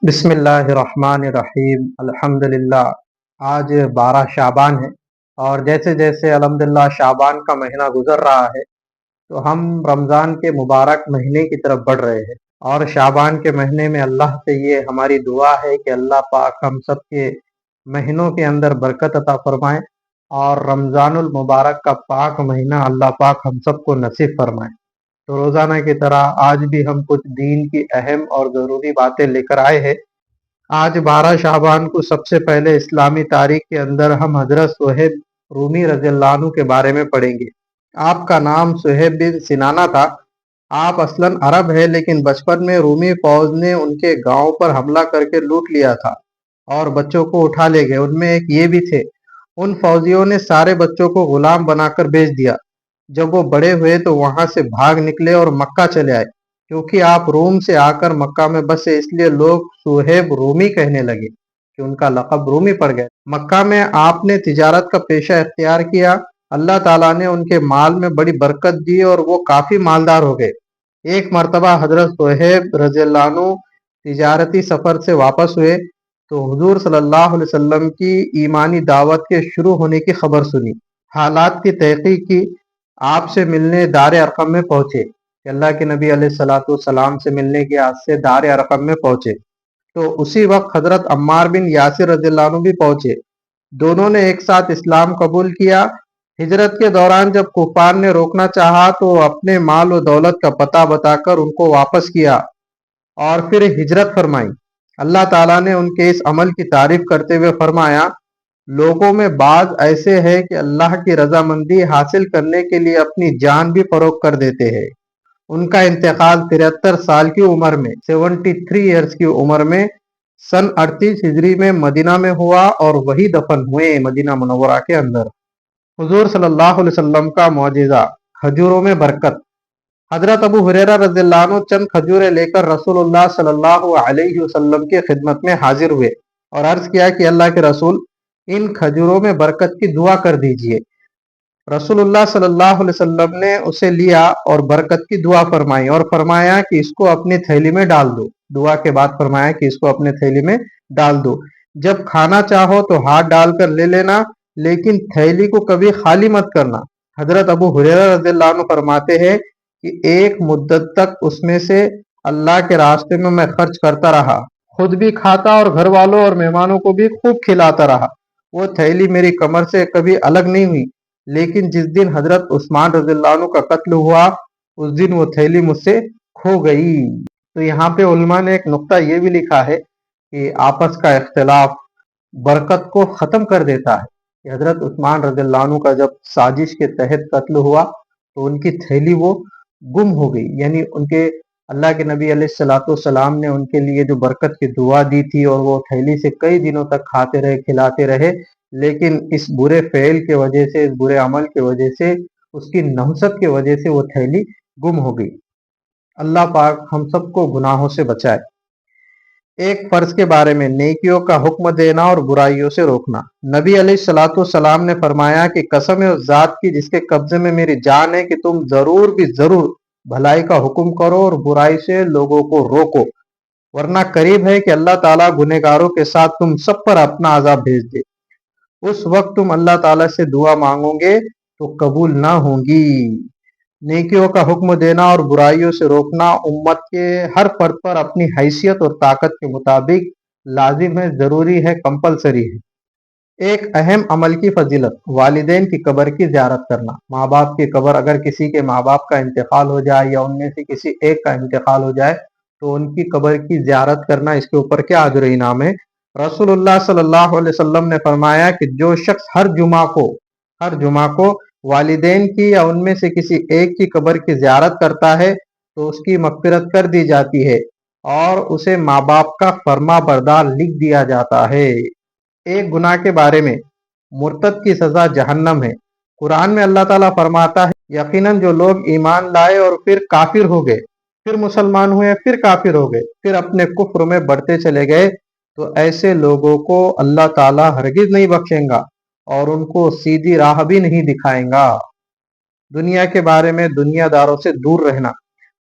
بسم اللہ الرحمن الرحیم الحمدللہ۔ آج 12 شعبان ہے اور جیسے جیسے الحمدللہ شعبان کا مہینہ گزر رہا ہے تو ہم رمضان کے مبارک مہینے کی طرف بڑھ رہے ہیں، اور شعبان کے مہینے میں اللہ سے یہ ہماری دعا ہے کہ اللہ پاک ہم سب کے مہینوں کے اندر برکت عطا فرمائیں اور رمضان المبارک کا پاک مہینہ اللہ پاک ہم سب کو نصیب فرمائیں۔ تو روزانہ کی طرح آج بھی ہم کچھ دین کی اہم اور ضروری باتیں لے کر آئے ہیں۔ آج 12 شعبان کو سب سے پہلے اسلامی تاریخ کے اندر ہم حضرت صہیب رومی رضی اللہ عنہ کے بارے میں پڑھیں گے۔ آپ کا نام صہیب بن سنانہ تھا۔ آپ اصلاً عرب ہے، لیکن بچپن میں رومی فوج نے ان کے گاؤں پر حملہ کر کے لوٹ لیا تھا اور بچوں کو اٹھا لے گئے۔ ان میں ایک یہ بھی تھے۔ ان فوجیوں نے سارے بچوں کو غلام بنا کر بیچ دیا۔ جب وہ بڑے ہوئے تو وہاں سے بھاگ نکلے اور مکہ چلے آئے۔ کیونکہ آپ روم سے آ کر مکہ میں بسے، اس لیے لوگ صہیب رومی کہنے لگے کہ ان کا لقب رومی پڑ گیا۔ مکہ میں آپ نے تجارت کا پیشہ اختیار کیا۔ اللہ تعالیٰ نے ان کے مال میں بڑی برکت دی اور وہ کافی مالدار ہو گئے۔ ایک مرتبہ حضرت صہیب رضی اللہ عنہ تجارتی سفر سے واپس ہوئے تو حضور صلی اللہ علیہ وسلم کی ایمانی دعوت کے شروع ہونے کی خبر سنی۔ حالات کی تحقیق کی، آپ سے ملنے دار ارقم میں پہنچے کہ اللہ کے نبی علیہ الصلوۃ والسلام سے ملنے کے واسطے دار ارقم میں پہنچے تو اسی وقت حضرت عمار بن یاسر رضی اللہ عنہ بھی پہنچے۔ دونوں نے ایک ساتھ اسلام قبول کیا۔ ہجرت کے دوران جب کفار نے روکنا چاہا تو اپنے مال و دولت کا پتہ بتا کر ان کو واپس کیا اور پھر ہجرت فرمائی۔ اللہ تعالیٰ نے ان کے اس عمل کی تعریف کرتے ہوئے فرمایا، لوگوں میں بعض ایسے ہیں کہ اللہ کی رضامندی حاصل کرنے کے لیے اپنی جان بھی فروخت کر دیتے ہیں۔ ان کا انتقال 73 سال کی عمر میں 73 ایئرز کی عمر میں سن 38 ہجری میں مدینہ میں ہوا اور وہی دفن ہوئے مدینہ منورہ کے اندر۔ حضور صلی اللہ علیہ وسلم کا معجزہ، کھجوروں میں برکت۔ حضرت ابو ہریرہ رضی اللہ عنہ چند کھجوریں لے کر رسول اللہ صلی اللہ علیہ وسلم کی خدمت میں حاضر ہوئے اور عرض کیا کہ اللہ کے رسول، ان کھجوروں میں برکت کی دعا کر دیجئے۔ رسول اللہ صلی اللہ علیہ وسلم نے اسے لیا اور برکت کی دعا فرمائی اور فرمایا کہ اس کو اپنی تھیلی میں ڈال دو۔ دعا کے بعد فرمایا کہ اس کو اپنے تھیلی میں ڈال دو۔ جب کھانا چاہو تو ہاتھ ڈال کر لے لینا، لیکن تھیلی کو کبھی خالی مت کرنا۔ حضرت ابو ہریرہ رضی اللہ عنہ فرماتے ہیں کہ ایک مدت تک اس میں سے اللہ کے راستے میں خرچ کرتا رہا، خود بھی کھاتا اور گھر والوں اور مہمانوں کو بھی خوب کھلاتا رہا۔ وہ تھیلی میری کمر سے کبھی الگ نہیں ہوئی، لیکن جس دن حضرت عثمان رضی اللہ عنہ کا قتل ہوا اس دن وہ تھیلی مجھ سے کھو گئی۔ تو یہاں پہ علماء نے ایک نقطہ یہ بھی لکھا ہے کہ آپس کا اختلاف برکت کو ختم کر دیتا ہے، کہ حضرت عثمان رضی اللہ عنہ کا جب سازش کے تحت قتل ہوا تو ان کی تھیلی وہ گم ہو گئی، یعنی ان کے اللہ کے نبی علیہ الصلوۃ والسلام نے ان کے لیے جو برکت کی دعا دی تھی اور وہ تھیلی سے کئی دنوں تک کھاتے رہے، کھلاتے رہے، لیکن اس برے فعل کے وجہ سے، اس برے عمل کے وجہ سے، اس کی نحوست کی وجہ سے وہ تھیلی گم ہو گئی۔ اللہ پاک ہم سب کو گناہوں سے بچائے۔ ایک فرض کے بارے میں، نیکیوں کا حکم دینا اور برائیوں سے روکنا۔ نبی علیہ الصلوۃ والسلام نے فرمایا کہ قسم ہے اس ذات کی جس کے قبضے میں میری جان ہے کہ تم ضرور بھی ضرور بھلائی کا حکم کرو اور برائی سے لوگوں کو روکو، ورنہ قریب ہے کہ اللہ تعالیٰ گنہگاروں کے ساتھ تم سب پر اپنا عذاب بھیج دے۔ اس وقت تم اللہ تعالیٰ سے دعا مانگو گے تو قبول نہ ہوں گی۔ نیکیوں کا حکم دینا اور برائیوں سے روکنا امت کے ہر فرد پر اپنی حیثیت اور طاقت کے مطابق لازم ہے، ضروری ہے، کمپلسری ہے۔ ایک اہم عمل کی فضیلت، والدین کی قبر کی زیارت کرنا۔ ماں باپ کی قبر، اگر کسی کے ماں باپ کا انتقال ہو جائے یا ان میں سے کسی ایک کا انتقال ہو جائے تو ان کی قبر کی زیارت کرنا، اس کے اوپر کیا اجر و انعام ہے۔ رسول اللہ صلی اللہ علیہ وسلم نے فرمایا کہ جو شخص ہر جمعہ کو والدین کی یا ان میں سے کسی ایک کی قبر کی زیارت کرتا ہے تو اس کی مغفرت کر دی جاتی ہے اور اسے ماں باپ کا فرما بردار لکھ دیا جاتا ہے۔ ایک گناہ کے بارے میں، مرتد کی سزا جہنم ہے۔ قرآن میں اللہ تعالیٰ فرماتا ہے، یقیناً جو لوگ ایمان لائے اور پھر کافر ہو گئے، پھر مسلمان ہوئے، پھر کافر ہو گئے، پھر اپنے کفر میں بڑھتے چلے گئے، تو ایسے لوگوں کو اللہ تعالیٰ ہرگز نہیں بخشیں گا اور ان کو سیدھی راہ بھی نہیں دکھائیں گا۔ دنیا کے بارے میں، دنیا داروں سے دور رہنا۔